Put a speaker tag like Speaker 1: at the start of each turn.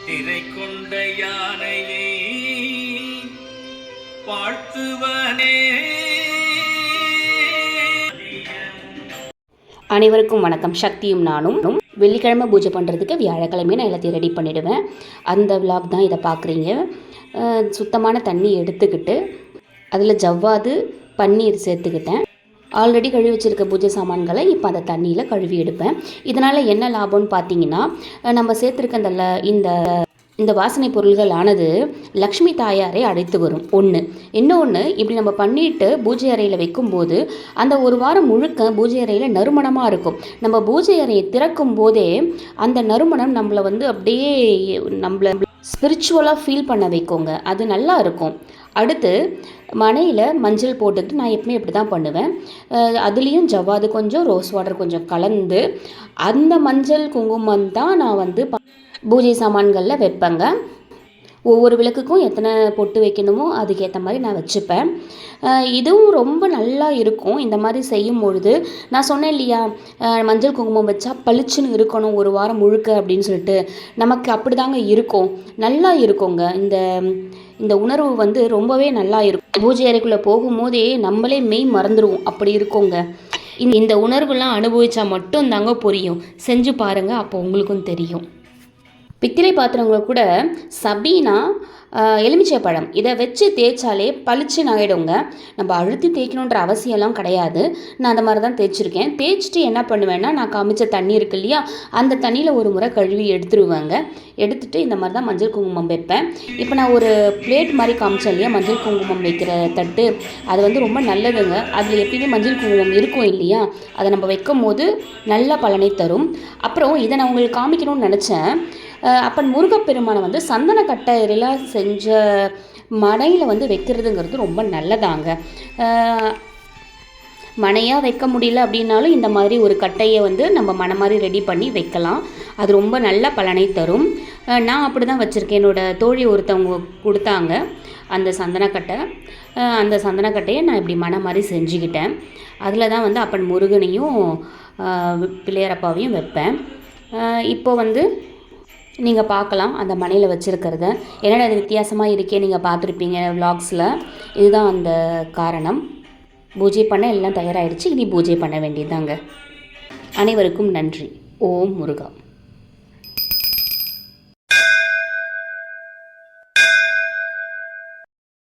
Speaker 1: திரை கொண்ட யானையை வாழ்த்துவனே.
Speaker 2: அனைவருக்கும் வணக்கம். சக்தியும் நானும் வெள்ளிக்கிழமை பூஜை பண்ணுறதுக்கு வியாழக்கிழமையே நான் எல்லாத்தையும் ரெடி பண்ணிவிடுவேன். அந்த விலாக் தான் இதை பார்க்குறீங்க. சுத்தமான தண்ணி எடுத்துக்கிட்டு அதில் ஜவ்வாது பன்னீர் சேர்த்துக்கிட்டேன். ஆல்ரெடி கழுவி வச்சுருக்க பூஜை சாமான்களை இப்போ அந்த தண்ணியில் கழுவி எடுப்பேன். இதனால் என்ன லாபம்னு பார்த்தீங்கன்னா, நம்ம சேர்த்துருக்க இந்த வாசனை பொருள்கள் ஆனது லக்ஷ்மி தாயாரை அழைத்து வரும். ஒன்று. இன்னொன்று, இப்படி நம்ம பண்ணிட்டு பூஜை அறையில் வைக்கும்போது அந்த ஒரு வாரம் முழுக்க பூஜை அறையில் நறுமணமாக இருக்கும். நம்ம பூஜை அறையை திறக்கும் போதே அந்த நறுமணம் நம்மளை அப்படியே நம்மளை ஸ்பிரிச்சுவலாக ஃபீல் பண்ண வைக்கோங்க. அது நல்லா இருக்கும். அடுத்து மனையில் மஞ்சள் போட்டுக்கிட்டு நான் எப்பவுமே இப்படி தான் பண்ணுவேன். அதுலேயும் ஜவ்வாது கொஞ்சம் ரோஸ் வாட்டர் கொஞ்சம் கலந்து அந்த மஞ்சள் குங்குமம் தான் நான் பூஜை சாமான்களில் வைப்பேங்க. ஒவ்வொரு விளக்குக்கும் எத்தனை பொட்டு வைக்கணுமோ அதுக்கேற்ற மாதிரி நான் வச்சுப்பேன். இதுவும் ரொம்ப நல்லா இருக்கும். இந்த மாதிரி செய்யும் பொழுது நான் சொன்னேன் இல்லையா, மஞ்சள் குங்குமம் வச்சா பளிச்சுன்னு இருக்கணும் ஒரு வாரம் முழுக்க அப்படின்னு சொல்லிட்டு, நமக்கு அப்படி தாங்க இருக்கும். நல்லா இருக்குங்க. இந்த உணர்வு ரொம்பவே நல்லா இருக்கும். பூஜை அறைக்குள்ளே போகும்போதே நம்மளே மெய் மறந்துடுவோம். அப்படி இருக்குங்க. இந்த உணர்வுலாம் அனுபவித்தா மட்டும் தாங்க புரியும். செஞ்சு பாருங்கள், அப்போ உங்களுக்கும் தெரியும். பித்தளை பாத்திரங்களை கூட சபீனா எலுமிச்சை பழம் இதை வச்சு தேய்ச்சாலே பளிச்சுன்னு ஆகிடுங்க. நம்ம அழுத்தி தேய்க்கணுன்ற அவசியம்லாம் கிடையாது. நான் அந்த மாதிரி தான் தேய்ச்சிருக்கேன். தேய்ச்சிட்டு என்ன பண்ணுவேன்னா, நான் காமிச்ச தண்ணி இருக்கு இல்லையா, அந்த தண்ணியில் ஒரு முறை கழுவி எடுத்துருவேங்க. எடுத்துகிட்டு இந்த மாதிரி தான் மஞ்சள் குங்குமம் வைப்பேன். இப்போ நான் ஒரு பிளேட் மாதிரி காமிச்சேன் இல்லையா, மஞ்சள் குங்குமம் வைக்கிற தட்டு, அது ரொம்ப நல்லதுங்க. அதில் எப்பயுமே மஞ்சள் குங்குமம் இருக்கும் இல்லையா, அதை நம்ம வைக்கும் போது நல்ல பலனை தரும். அப்புறம் இதை நான் உங்களுக்கு காமிக்கணும்னு நினச்சேன். அப்பன் முருகப்பெருமானை சந்தன கட்டையில் செஞ்ச மனையில் வைக்கிறதுங்கிறது ரொம்ப நல்லதாங்க. மனையாக வைக்க முடியல அப்படின்னாலும் இந்த மாதிரி ஒரு கட்டையை நம்ம மனை மாதிரி ரெடி பண்ணி வைக்கலாம். அது ரொம்ப நல்ல பலனை தரும். நான் அப்படி தான் வச்சுருக்கேன். என்னோடய தோழி ஒருத்தவங்க கொடுத்தாங்க அந்த சந்தனக்கட்டை. அந்த சந்தனக்கட்டையை நான் இப்படி மனை மாதிரி செஞ்சுக்கிட்டேன். அதில் தான் அப்பன் முருகனையும் பிள்ளையாரப்பாவையும் வைப்பேன். இப்போது நீங்கள் பார்க்கலாம் அந்த மனையில் வச்சுருக்கிறத. என்னடா அது வித்தியாசமாக இருக்கே, நீங்கள் பார்த்துருப்பீங்க விலாக்ஸில். இதுதான் அந்த காரணம். பூஜை பண்ண எல்லாம் தயாராகிடுச்சு. இனி பூஜை பண்ண வேண்டியதாங்க. அனைவருக்கும் நன்றி. ஓம் முருகா.